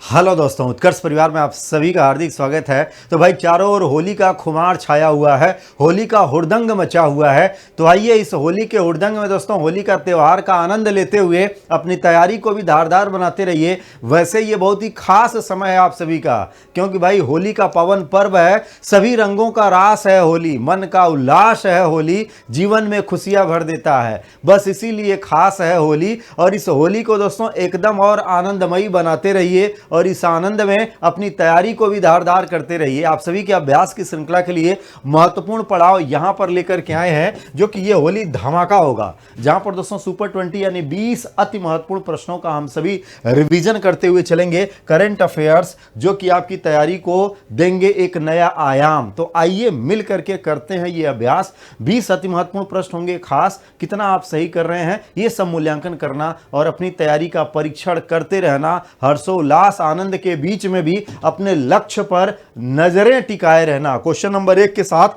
Hello दोस्तों, उत्कर्ष परिवार में आप सभी का हार्दिक स्वागत है। तो भाई चारों ओर होली का खुमार छाया हुआ है, होली का हुड़दंग मचा हुआ है। तो आइए इस होली के हुड़दंग में दोस्तों होली का त्यौहार का आनंद लेते हुए अपनी तैयारी को भी धारदार बनाते रहिए। वैसे ये बहुत ही खास समय है आप सभी का, क्योंकि भाई होली का पावन पर्व है, सभी रंगों का रास है होली, मन का उल्लास है होली, जीवन में खुशियां भर देता है। बस इसीलिए खास है होली और इस होली को दोस्तों एकदम और आनंदमयी बनाते रहिए और इस आनंद में अपनी तैयारी को भी धारदार करते रहिए। आप सभी के अभ्यास की श्रृंखला के लिए महत्वपूर्ण पड़ाव यहां पर लेकर के आए हैं, जो कि ये होली धमाका होगा, जहां पर दोस्तों सुपर 20 यानी 20 अति महत्वपूर्ण प्रश्नों का हम सभी रिवीजन करते हुए चलेंगे। करंट अफेयर्स जो कि आपकी तैयारी को देंगे एक नया आयाम। तो आइए मिल करके करते हैं ये अभ्यास। 20 अति महत्वपूर्ण प्रश्न होंगे, खास कितना आप सही कर रहे हैं ये सब मूल्यांकन करना और अपनी तैयारी का परीक्षण करते रहना, हर्षोल्लास आनंद के बीच में भी अपने लक्ष्य पर नजरें टिकाए रहना। क्वेश्चन नंबर 1 के साथ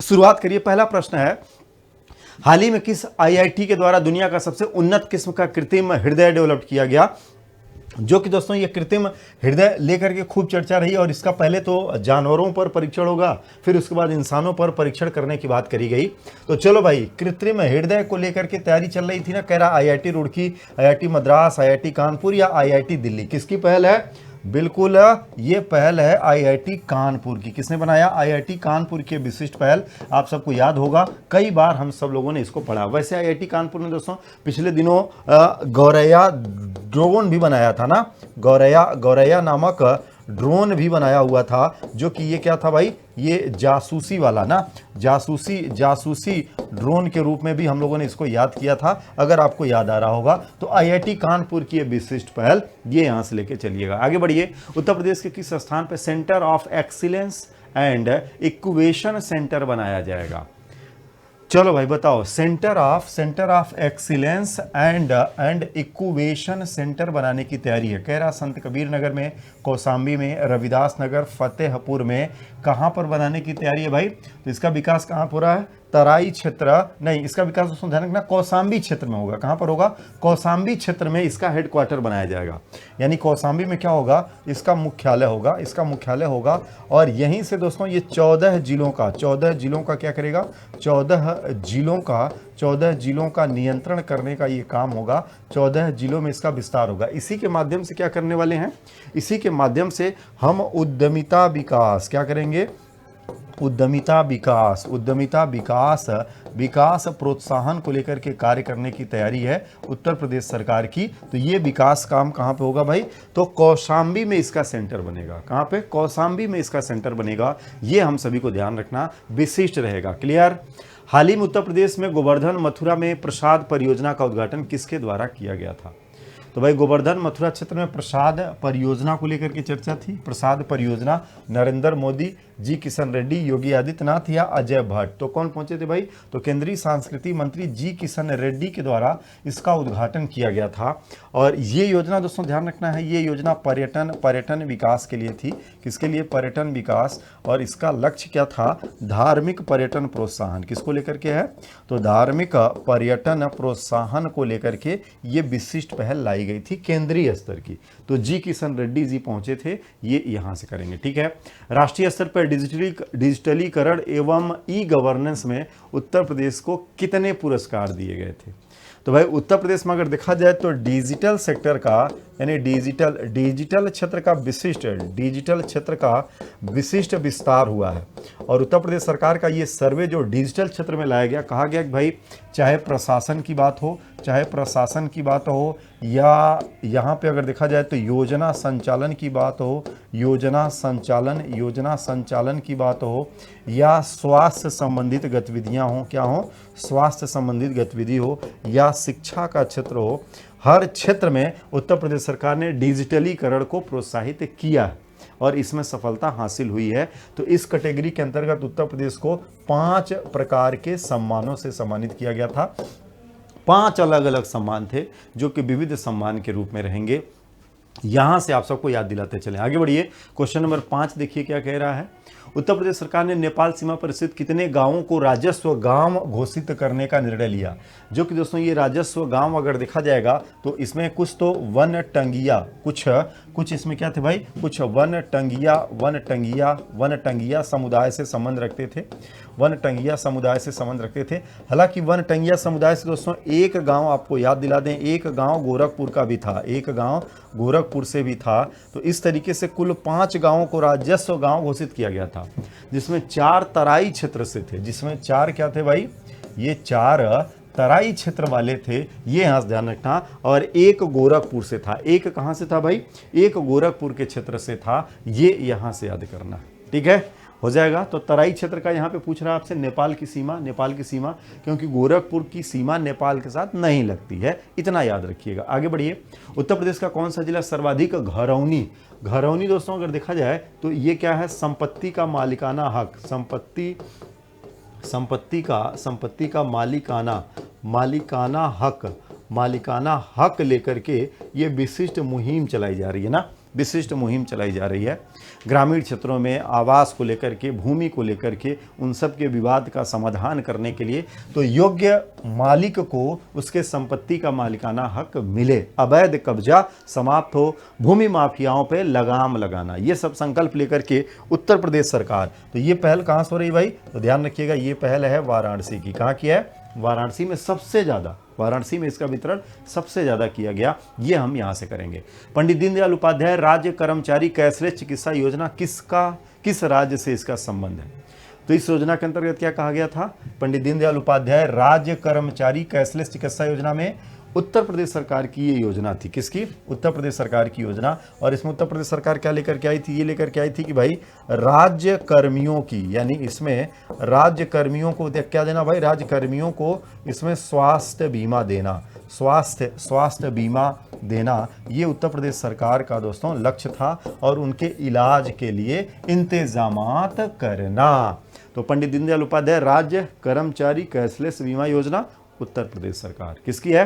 शुरुआत करिए। पहला प्रश्न है, हाल ही में किस आईआईटी के द्वारा दुनिया का सबसे उन्नत किस्म का कृत्रिम हृदय डेवलप किया गया? जो कि दोस्तों ये कृत्रिम हृदय लेकर के खूब चर्चा रही और इसका पहले तो जानवरों पर परीक्षण होगा, फिर उसके बाद इंसानों पर परीक्षण करने की बात करी गई। तो चलो भाई, कृत्रिम हृदय को लेकर के तैयारी चल रही थी ना, कह रहा IIT Roorkee, IIT Madras, IIT Kanpur या आईआईटी दिल्ली, किसकी पहल है? बिल्कुल ये पहल है आईआईटी कानपुर की। किसने बनाया? आईआईटी कानपुर की विशिष्ट पहल। आप सबको याद होगा, कई बार हम सब लोगों ने इसको पढ़ा। वैसे आईआईटी कानपुर ने दोस्तों पिछले दिनों गौरैया ड्रोन भी बनाया था ना, गौरैया नामक ड्रोन भी बनाया हुआ था, जो कि ये क्या था भाई, ये जासूसी वाला ना, जासूसी ड्रोन के रूप में भी हम लोगों ने इसको याद किया था। अगर आपको याद आ रहा होगा तो आईआईटी कानपुर की ये विशिष्ट पहल ये यहां से लेके चलिएगा। आगे बढ़िए। उत्तर प्रदेश के किस स्थान पर centre of excellence and equation centre बनाया जाएगा? चलो भाई बताओ। Centre of excellence and equation centre बनाने की तैयारी है। कह रहा संत कबीर नगर में, कौसाम्बी में, रविदास नगर, फतेहपुर में, कहां पर बनाने की तैयारी है भाई? तो इसका विकास कहां पर हो रहा है? तराई क्षेत्र नहीं, इसका विकास दोस्तों ध्यान रखना कौसाम्बी क्षेत्र में होगा। कहां पर होगा? कौसाम्बी क्षेत्र में इसका हेडक्वार्टर बनाया जाएगा। यानी कौसाम्बी में क्या होगा? इसका मुख्यालय होगा और यहीं से दोस्तों ये 14 जिलों का क्या करेगा? 14 जिलों का नियंत्रण करने का ये काम होगा। 14 जिलों में इसका विस्तार होगा। इसी के माध्यम से क्या करने वाले हैं? इसी के माध्यम से हम उद्यमिता विकास क्या करेंगे? उद्यमिता विकास प्रोत्साहन को लेकर के कार्य करने की तैयारी है उत्तर प्रदेश सरकार की। तो ये विकास काम कहां पे होगा भाई? तो कौशाम्बी में इसका सेंटर बनेगा। कहां पे? कौशाम्बी में इसका सेंटर बनेगा। ये हम सभी को ध्यान रखना विशिष्ट रहेगा। क्लियर? हाल ही में उत्तर प्रदेश में गोवर्धन मथुरा में प्रसाद परियोजना का उद्घाटन किसके द्वारा किया गया था? तो भाई गोवर्धन मथुरा क्षेत्र में प्रसाद परियोजना को लेकर के चर्चा थी। प्रसाद परियोजना नरेंद्र मोदी, जी किशन रेड्डी, योगी आदित्यनाथ या अजय भट्ट? तो कौन पहुंचे थे भाई? तो केंद्रीय संस्कृति मंत्री जी किशन रेड्डी के द्वारा इसका उद्घाटन किया गया था। और ये योजना दोस्तों ध्यान रखना है, ये योजना पर्यटन विकास के लिए थी। किसके लिए? पर्यटन विकास। और इसका लक्ष्य क्या था? धार्मिक पर्यटन प्रोत्साहन। किसको लेकर के है? तो धार्मिक पर्यटन प्रोत्साहन को लेकर के ये विशिष्ट पहल लाई गई थी केंद्रीय स्तर की। तो जी किशन रेड्डी जी पहुंचे थे, ये यहां से करेंगे। ठीक है। राष्ट्रीय स्तर पर डिजिटलीकरण एवं ई गवर्नेंस में उत्तर प्रदेश को कितने पुरस्कार दिए गए थे? तो भाई उत्तर प्रदेश में अगर देखा जाए तो डिजिटल सेक्टर का यानी डिजिटल क्षेत्र का विशिष्ट विस्तार हुआ है। और उत्तर प्रदेश सरकार का ये सर्वे जो डिजिटल क्षेत्र में लाया गया, कहा गया कि भाई चाहे प्रशासन की बात हो या यहाँ पे अगर देखा जाए तो योजना संचालन की बात हो या स्वास्थ्य संबंधित गतिविधियाँ हो, क्या हो? स्वास्थ्य संबंधित गतिविधि हो या शिक्षा का क्षेत्र हो, हर क्षेत्र में उत्तर प्रदेश सरकार ने डिजिटलीकरण को प्रोत्साहित किया है और इसमें सफलता हासिल हुई है। तो इस कैटेगरी के अंतर्गत उत्तर प्रदेश को 5 प्रकार के सम्मानों से सम्मानित किया गया था। 5 अलग अलग सम्मान थे जो कि विविध सम्मान के रूप में रहेंगे। यहां से आप सबको याद दिलाते चलें। आगे बढ़िए, क्वेश्चन नंबर 5 देखिए क्या कह रहा है। उत्तर प्रदेश सरकार ने नेपाल सीमा पर स्थित कितने गांवों को राजस्व गांव घोषित करने का निर्णय लिया? जो कि दोस्तों ये राजस्व गांव अगर देखा जाएगा तो इसमें कुछ तो वन टंगिया, कुछ इसमें क्या थे भाई, कुछ वन टंगिया समुदाय से संबंध रखते थे, वन टंगिया समुदाय से संबंध रखते थे। हालांकि वन टंगिया समुदाय से दोस्तों एक गांव आपको याद दिला दें, एक गांव गोरखपुर का भी था, एक गांव गोरखपुर से भी था। तो इस तरीके से कुल 5 गांवों को राजस्व गांव घोषित किया गया था, जिसमें 4 तराई क्षेत्र से थे, जिसमें 4 क्या थे भाई, ये 4 तराई क्षेत्र वाले थे, ये यहां से ध्यान रखना। और एक गोरखपुर से था, एक कहां से था भाई, एक गोरखपुर के क्षेत्र से था, ये यहां से याद करना, ठीक है, हो जाएगा। तो तराई क्षेत्र का यहाँ पे पूछ रहा है आपसे, नेपाल की सीमा, क्योंकि गोरखपुर की सीमा नेपाल के साथ नहीं लगती है, इतना याद रखिएगा। आगे बढ़िए, उत्तर प्रदेश का कौन सा जिला सर्वाधिक घरौनी दोस्तों अगर देखा जाए तो ये क्या है, संपत्ति का मालिकाना हक, संपत्ति का मालिकाना हक लेकर के ये विशिष्ट मुहिम चलाई जा रही है ना, विशिष्ट मुहिम चलाई जा रही है। ग्रामीण क्षेत्रों में आवास को लेकर के, भूमि को लेकर के, उन सब के विवाद का समाधान करने के लिए तो योग्य मालिक को उसके संपत्ति का मालिकाना हक मिले, अवैध कब्जा समाप्त हो, भूमि माफियाओं पे लगाम लगाना, ये सब संकल्प लेकर के उत्तर प्रदेश सरकार, तो ये पहल कहाँ से हो रही भाई, तो ध्यान रखिएगा, ये पहल है वाराणसी की। कहाँ की है, वाराणसी में सबसे ज़्यादा, वाराणसी में इसका वितरण सबसे ज़्यादा किया गया, ये हम यहाँ से करेंगे। पंडित दीनदयाल उपाध्याय राज्य कर्मचारी कैशलेस चिकित्सा योजना किस राज्य से इसका संबंध है? तो इस योजना के अंतर्गत क्या कहा गया था, पंडित दीनदयाल उपाध्याय राज्य कर्मचारी कैशलेस चिकित्सा योजना में उत्तर प्रदेश सरकार की ये योजना थी, किसकी, उत्तर प्रदेश सरकार की योजना। और इसमें उत्तर प्रदेश सरकार क्या लेकर के आई थी, ये लेकर के आई थी कि भाई राज्य कर्मियों की, यानी इसमें राज्य कर्मियों को क्या देना भाई, राज्य कर्मियों को इसमें स्वास्थ्य बीमा देना, स्वास्थ्य बीमा देना, ये उत्तर प्रदेश सरकार का दोस्तों लक्ष्य था, और उनके इलाज के लिए इंतजामात करना। तो पंडित दीनदयाल उपाध्याय राज्य कर्मचारी कैशलेस बीमा योजना उत्तर प्रदेश सरकार किसकी है,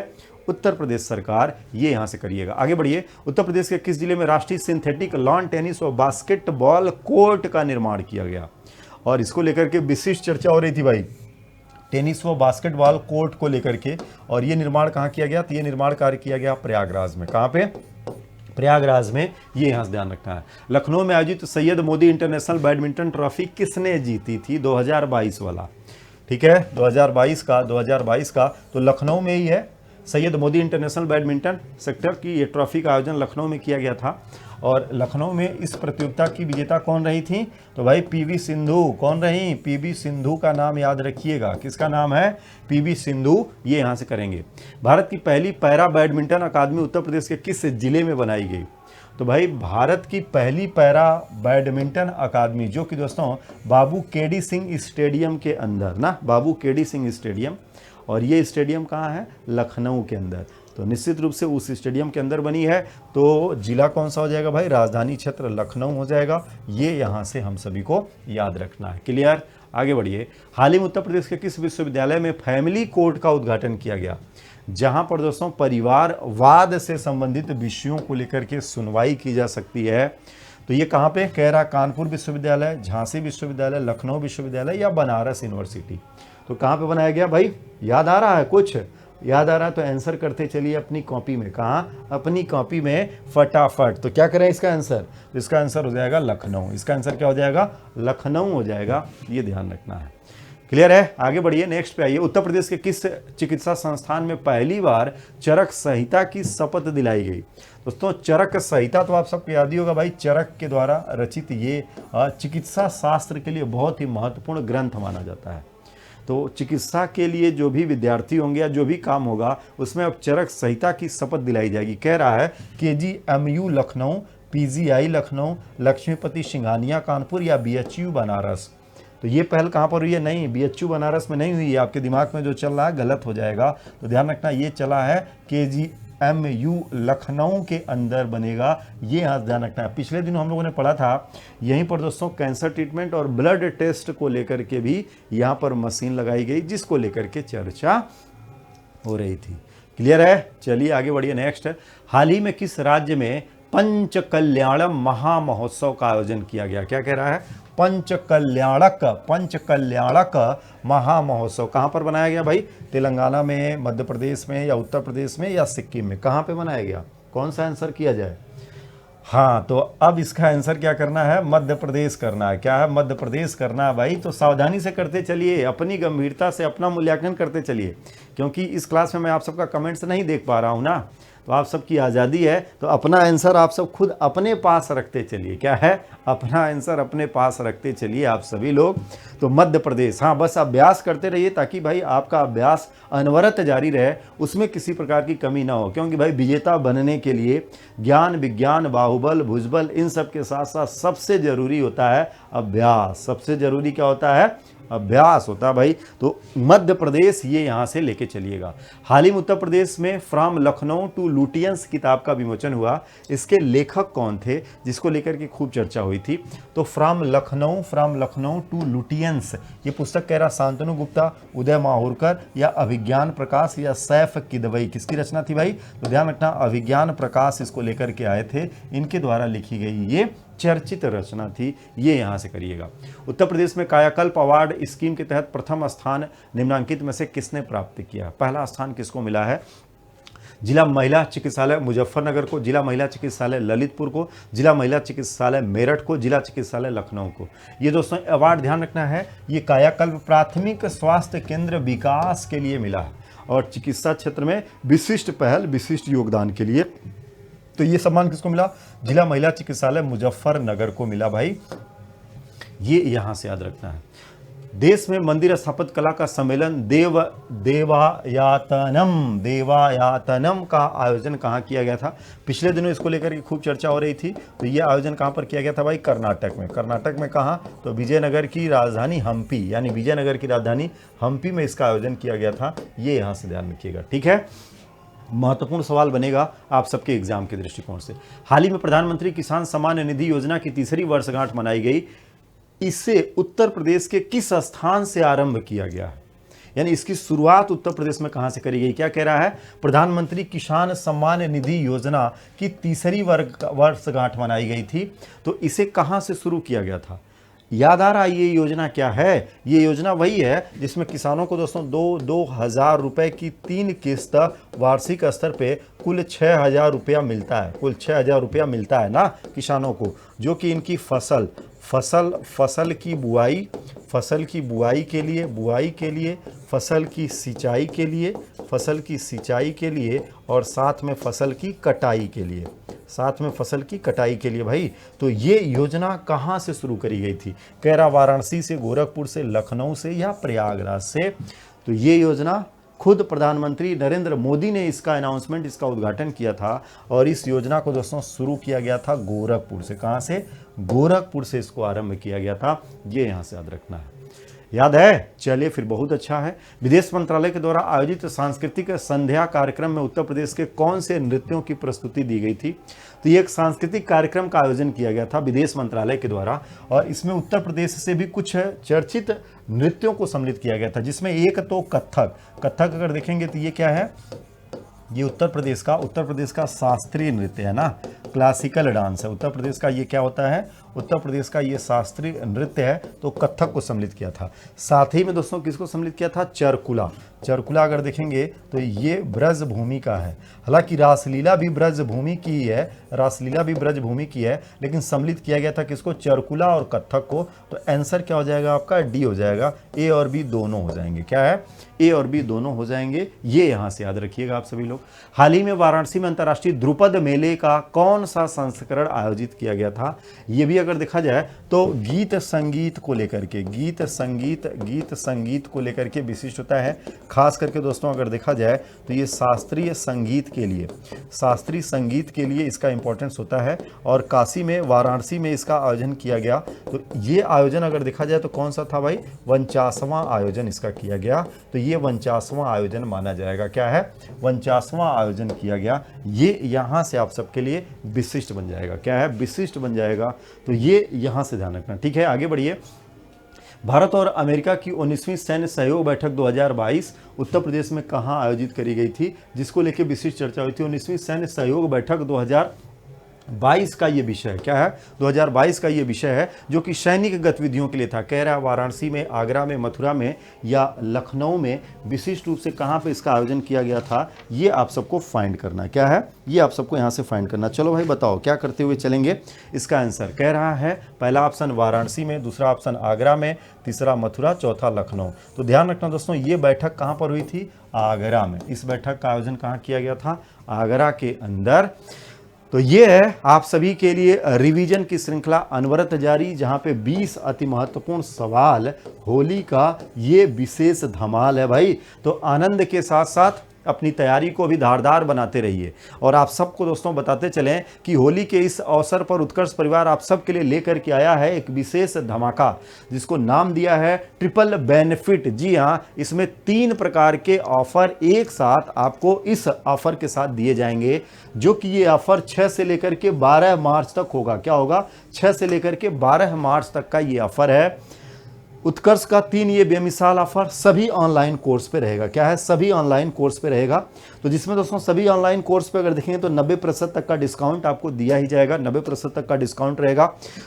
उत्तर प्रदेश सरकार, ये यहां से करिएगा। आगे बढ़िए, उत्तर प्रदेश के किस जिले में राष्ट्रीय सिंथेटिक लॉन टेनिस और बास्केटबॉल कोर्ट का निर्माण किया गया? और इसको लेकर के विशिष्ट चर्चा हो रही थी भाई, टेनिस व बास्केटबॉल कोर्ट को लेकर के, और ये निर्माण कहाँ किया गया, तो ये निर्माण कार्य किया गया प्रयागराज में। कहाँ पे, प्रयागराज में, ये यहाँ से ध्यान रखना है। लखनऊ में आयोजित Syed Modi international badminton trophy किसने जीती थी, 2022 वाला, ठीक है, 2022 का तो लखनऊ में ही है, Syed Modi international badminton sector की ये ट्रॉफी का आयोजन लखनऊ में किया गया था। और लखनऊ में इस प्रतियोगिता की विजेता कौन रही थी, तो भाई पीवी सिंधु। कौन रही, पीवी सिंधु का नाम याद रखिएगा, किसका नाम है, पीवी सिंधु, ये यहाँ से करेंगे। भारत की पहली पैरा बैडमिंटन अकादमी उत्तर प्रदेश के किस जिले में बनाई गई? तो भाई भारत की पहली पैरा बैडमिंटन अकादमी, जो कि दोस्तों बाबू केडी सिंह स्टेडियम के अंदर ना, बाबू केडी सिंह स्टेडियम, और ये स्टेडियम कहाँ है, लखनऊ के अंदर। तो निश्चित रूप से उस स्टेडियम के अंदर बनी है, तो जिला कौन सा हो जाएगा भाई, राजधानी क्षेत्र लखनऊ हो जाएगा, ये यहाँ से हम सभी को याद रखना है। क्लियर, आगे बढ़िए। हाल ही में उत्तर प्रदेश के किस विश्वविद्यालय में फैमिली कोर्ट का उद्घाटन किया गया, जहां पर दोस्तों परिवारवाद से संबंधित विषयों को लेकर के सुनवाई की जा सकती है? तो ये कहाँ पे कह रहा, कानपुर विश्वविद्यालय, झांसी विश्वविद्यालय, लखनऊ विश्वविद्यालय या बनारस यूनिवर्सिटी? तो कहाँ पे बनाया गया भाई, याद आ रहा है, कुछ याद आ रहा है तो आंसर करते चलिए अपनी कॉपी में। कहाँ, अपनी कॉपी में फटाफट। तो क्या करें इसका आंसर, इसका आंसर हो जाएगा लखनऊ, इसका आंसर क्या हो जाएगा, लखनऊ हो जाएगा, ये ध्यान रखना है। क्लियर है, आगे बढ़िए, नेक्स्ट पे आइए। उत्तर प्रदेश के किस चिकित्सा संस्थान में पहली बार चरक संहिता की शपथ दिलाई गई? दोस्तों चरक संहिता तो आप सबको याद ही होगा भाई, चरक के द्वारा रचित ये चिकित्सा शास्त्र के लिए बहुत ही महत्वपूर्ण ग्रंथ माना जाता है। तो चिकित्सा के लिए जो भी विद्यार्थी होंगे या जो भी काम होगा उसमें अब चरक संहिता की शपथ दिलाई जाएगी। कह रहा है KGMU लखनऊ, PGI लखनऊ, लक्ष्मीपति सिंघानिया कानपुर या BHU बनारस। तो ये पहल कहाँ पर हुई है, नहीं BHU बनारस में नहीं हुई है, आपके दिमाग में जो चल रहा है गलत हो जाएगा। तो ध्यान रखना, ये चला है KGMU लखनऊ के अंदर बनेगा, ये यहाँ ध्यान रखना है। पिछले दिनों हम लोगों ने पढ़ा था यहीं पर दोस्तों कैंसर ट्रीटमेंट और ब्लड टेस्ट को लेकर के भी यहाँ पर मशीन लगाई गई, जिसको लेकर के चर्चा हो रही थी। क्लियर है, चलिए आगे बढ़िए। नेक्स्ट, हाल ही में किस राज्य में पंचकल्याणम महामहोत्सव का आयोजन किया गया। क्या कह रहा है? पंचकल्याणक महामहोत्सव कहाँ पर बनाया गया भाई? तेलंगाना में, मध्य प्रदेश में, या उत्तर प्रदेश में, या सिक्किम में? कहाँ पे बनाया गया? कौन सा आंसर किया जाए? हाँ, तो अब इसका आंसर क्या करना है? मध्य प्रदेश करना है। क्या है? मध्य प्रदेश करना है भाई। तो सावधानी से करते चलिए, अपनी गंभीरता से अपना मूल्यांकन करते चलिए, क्योंकि इस क्लास में मैं आप सबका कमेंट्स नहीं देख पा रहा हूँ ना, तो आप सबकी आज़ादी है, तो अपना आंसर आप सब खुद अपने पास रखते चलिए। क्या है? अपना आंसर अपने पास रखते चलिए आप सभी लोग। तो मध्य प्रदेश, हाँ, बस अभ्यास करते रहिए ताकि भाई आपका अभ्यास अनवरत जारी रहे, उसमें किसी प्रकार की कमी ना हो, क्योंकि भाई विजेता बनने के लिए ज्ञान, विज्ञान, बाहुबल, भुजबल, इन सब के साथ साथ सबसे ज़रूरी होता है अभ्यास। सबसे ज़रूरी क्या होता है? अभ्यास होता है भाई। तो मध्य प्रदेश ये यहाँ से लेके चलिएगा। हाल ही में उत्तर प्रदेश में फ्रॉम लखनऊ टू लुटियंस किताब का विमोचन हुआ। इसके लेखक कौन थे, जिसको लेकर के खूब चर्चा हुई थी? तो फ्रॉम लखनऊ टू लुटियंस, ये पुस्तक कह रहा शांतनु गुप्ता, उदय माहुरकर, या अभिज्ञान प्रकाश, या सैफ किदवई, किसकी रचना थी भाई? तो ध्यान रखना, अभिज्ञान प्रकाश इसको लेकर के आए थे, इनके द्वारा लिखी गई ये चर्चित रचना थी। ये यहां से करिएगा। उत्तर प्रदेश में कायाकल्प अवार्ड स्कीम के तहत प्रथम स्थान निम्नांकित में से किसने प्राप्त किया? पहला स्थान किसको मिला है? जिला महिला चिकित्सालय मुजफ्फरनगर को, जिला महिला चिकित्सालय ललितपुर को, जिला महिला चिकित्सालय मेरठ को, जिला चिकित्सालय लखनऊ को। ये दोस्तों अवार्ड ध्यान रखना है, ये कायाकल्प प्राथमिक स्वास्थ्य केंद्र विकास के लिए मिला है, और चिकित्सा क्षेत्र में विशिष्ट पहल, विशिष्ट योगदान के लिए। तो ये सम्मान किसको मिला? जिला महिला चिकित्सालय मुजफ्फरनगर को मिला भाई। ये यहां से याद रखना है। देश में मंदिर स्थापत्य कला का सम्मेलन देवायातनम का आयोजन कहाँ किया गया था? पिछले दिनों इसको लेकर के खूब चर्चा हो रही थी। तो ये आयोजन कहाँ पर किया गया था भाई? कर्नाटक में। कर्नाटक में कहाँ? तो विजयनगर की राजधानी हम्पी, यानी विजयनगर की राजधानी हम्पी में इसका आयोजन किया गया था। ये यहाँ से ध्यान रखिएगा, ठीक है। महत्वपूर्ण सवाल बनेगा आप सबके एग्जाम के दृष्टिकोण से। हाल ही में प्रधानमंत्री किसान सम्मान निधि योजना की तीसरी वर्षगांठ मनाई गई। इसे उत्तर प्रदेश के किस स्थान से आरंभ किया गया है? यानी इसकी शुरुआत उत्तर प्रदेश में कहां से करी गई? क्या कह रहा है? प्रधानमंत्री किसान सम्मान निधि योजना की तीसरी वर्षगांठ मनाई गई थी, तो इसे कहां से शुरू किया गया था? याद आ रहा है ये योजना क्या है? ये योजना वही है जिसमें किसानों को दोस्तों 2,000 रुपए की 3 किस्त वार्षिक स्तर पे कुल 6,000 रुपया मिलता है। कुल 6,000 रुपया मिलता है ना किसानों को, जो कि इनकी फसल की बुआई के लिए, फसल की सिंचाई के लिए, और साथ में फसल की कटाई के लिए भाई। तो ये योजना कहाँ से शुरू करी गई थी? कह रहा वाराणसी से, गोरखपुर से, लखनऊ से, या प्रयागराज से। तो ये योजना खुद प्रधानमंत्री नरेंद्र मोदी ने इसका अनाउंसमेंट, इसका उद्घाटन किया था, और इस योजना को दोस्तों शुरू किया गया था गोरखपुर से। कहाँ से? गोरखपुर से इसको आरंभ किया गया था। ये यहाँ से याद रखना है। याद है? चलिए फिर, बहुत अच्छा है। विदेश मंत्रालय के द्वारा आयोजित सांस्कृतिक संध्या कार्यक्रम में उत्तर प्रदेश के कौन से नृत्यों की प्रस्तुति दी गई थी? तो ये एक सांस्कृतिक कार्यक्रम का आयोजन किया गया था विदेश मंत्रालय के द्वारा, और इसमें उत्तर प्रदेश से भी कुछ चर्चित नृत्यों को सम्मिलित किया गया था, जिसमें एक तो कथक अगर देखेंगे तो ये क्या है? ये उत्तर प्रदेश का शास्त्रीय नृत्य है ना, क्लासिकल डांस है उत्तर प्रदेश का। ये क्या होता है? उत्तर प्रदेश का ये शास्त्रीय नृत्य है, तो कथक को सम्मिलित किया था। साथ ही में दोस्तों किसको सम्मिलित किया था? चरकुला अगर देखेंगे तो ये ब्रज भूमि का है। हालांकि रासलीला भी ब्रज भूमि की है, लेकिन सम्मिलित किया गया था किसको? चरकुला और कथक को। तो आंसर क्या हो जाएगा आपका? डी हो जाएगा। ए और बी दोनों हो जाएंगे। क्या है? ए और बी दोनों हो जाएंगे। ये यहां से याद रखिएगा आप सभी लोग। हाल ही में वाराणसी में अंतर्राष्ट्रीय ध्रुपद मेले का कौन सा संस्करण आयोजित किया गया था? ये भी अगर देखा जाए तो गीत संगीत को लेकर के विशिष्ट होता है। खास करके दोस्तों अगर देखा जाए तो ये शास्त्रीय संगीत के लिए इसका इंपॉर्टेंस होता है, और काशी में, वाराणसी में इसका आयोजन किया गया। तो ये आयोजन अगर देखा जाए तो कौन सा था भाई? 49वां आयोजन इसका किया गया। तो ये 49वां आयोजन माना जाएगा। क्या है? 49वां आयोजन किया गया। ये यहां से आप सबके लिए विशिष्ट बन जाएगा। क्या है? विशिष्ट बन जाएगा। तो ये यहां से ध्यान रखना, ठीक है। आगे बढ़िए। भारत और अमेरिका की 19वीं सैन्य सहयोग बैठक 2022 उत्तर प्रदेश में कहां आयोजित करी गई थी, जिसको लेकर विशिष्ट चर्चा हुई थी? 19वीं सैन्य सहयोग बैठक 22 का ये विषय क्या है, 2022 का ये विषय है जो कि सैनिक गतिविधियों के लिए था। कह रहा है वाराणसी में, आगरा में, मथुरा में या लखनऊ में विशिष्ट रूप से कहाँ पे इसका आयोजन किया गया था, ये आप सबको फाइंड करना। क्या है ये आप सबको यहाँ से फाइंड करना। चलो भाई बताओ क्या करते हुए चलेंगे। इसका आंसर कह रहा है पहला ऑप्शन वाराणसी में, दूसरा ऑप्शन आगरा में, तीसरा मथुरा, चौथा लखनऊ। तो ध्यान रखना दोस्तों, ये बैठक कहाँ पर हुई थी, आगरा में। इस बैठक का आयोजन कहाँ किया गया था, आगरा के अंदर। तो ये है आप सभी के लिए रिवीजन की श्रृंखला अनवरत जारी, जहां पे 20 अति महत्वपूर्ण सवाल होली का ये विशेष धमाल है भाई। तो आनंद के साथ साथ अपनी तैयारी को भी धारदार बनाते रहिए। और आप सबको दोस्तों बताते चलें कि होली के इस अवसर पर उत्कर्ष परिवार आप सबके लिए लेकर के आया है एक विशेष धमाका, जिसको नाम दिया है ट्रिपल बेनिफिट। जी हाँ, इसमें 3 प्रकार के ऑफर एक साथ आपको इस ऑफर के साथ दिए जाएंगे, जो कि ये ऑफर 6 से लेकर के 12 मार्च तक होगा। क्या होगा, 6 से लेकर के 12 मार्च तक का ये ऑफर है। उत्कर्ष का 3 ये बेमिसाल ऑफर सभी ऑनलाइन कोर्स पे रहेगा। क्या है, सभी ऑनलाइन कोर्स पे रहेगा। तो जिसमें दोस्तों सभी ऑनलाइन कोर्स पे अगर देखेंगे तो 90% तक का डिस्काउंट आपको दिया ही जाएगा, 90% तक का डिस्काउंट रहेगा।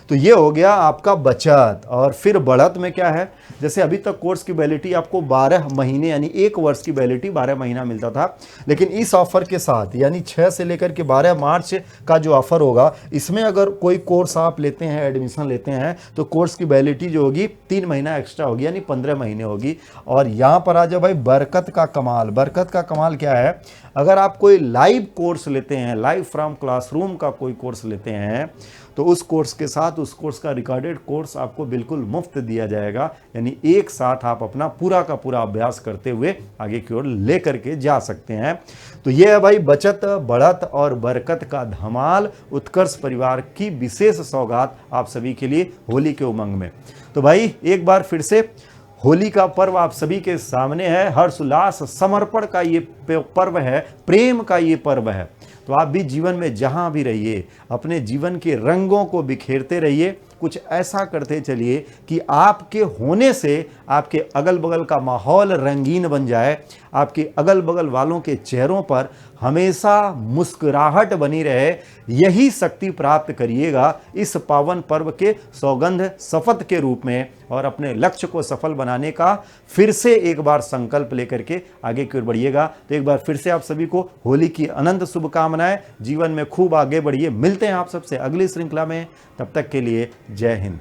तो ये हो गया आपका बचत। और फिर बढ़त में क्या है, जैसे अभी तक कोर्स की वैलिडिटी आपको 12 महीने यानी 1 वर्ष की वैलिडिटी 12 महीना मिलता था, लेकिन इस ऑफर के साथ यानी 6 से लेकर के 12 मार्च का जो ऑफर होगा, इसमें अगर कोई कोर्स आप लेते हैं, एडमिशन लेते हैं, तो कोर्स की वैलिडिटी जो होगी 3 महीना एक्स्ट्रा होगी यानी 15 महीने होगी। और यहां पर आ जाओ भाई बरकत का कमाल। बरकत का कमाल क्या है, अगर आप कोई लाइव कोर्स लेते हैं, लाइव फ्रॉम क्लासरूम का कोई कोर्स लेते हैं, तो उस कोर्स के साथ उस कोर्स का रिकॉर्डेड कोर्स आपको बिल्कुल मुफ्त दिया जाएगा। यानी एक साथ आप अपना पूरा का पूरा अभ्यास करते हुए आगे की ओर ले करके जा सकते हैं। तो ये है भाई बचत, बढ़त और बरकत का धमाल, उत्कर्ष परिवार की विशेष सौगात आप सभी के लिए होली के उमंग में। तो भाई एक बार फिर से होली का पर्व आप सभी के सामने है। हर्ष उल्लास समर्पण का ये पर्व है, प्रेम का ये पर्व है। तो आप भी जीवन में जहां भी रहिए, अपने जीवन के रंगों को बिखेरते रहिए। कुछ ऐसा करते चलिए कि आपके होने से आपके अगल बगल का माहौल रंगीन बन जाए, आपके अगल बगल वालों के चेहरों पर हमेशा मुस्कुराहट बनी रहे। यही शक्ति प्राप्त करिएगा इस पावन पर्व के सौगंध शपथ के रूप में, और अपने लक्ष्य को सफल बनाने का फिर से एक बार संकल्प लेकर के आगे की ओर बढ़िएगा। तो एक बार फिर से आप सभी को होली की अनंत शुभकामनाएं। जीवन में खूब आगे बढ़िए। मिलते हैं आप सबसे अगली श्रृंखला में, तब तक के लिए जय हिंद।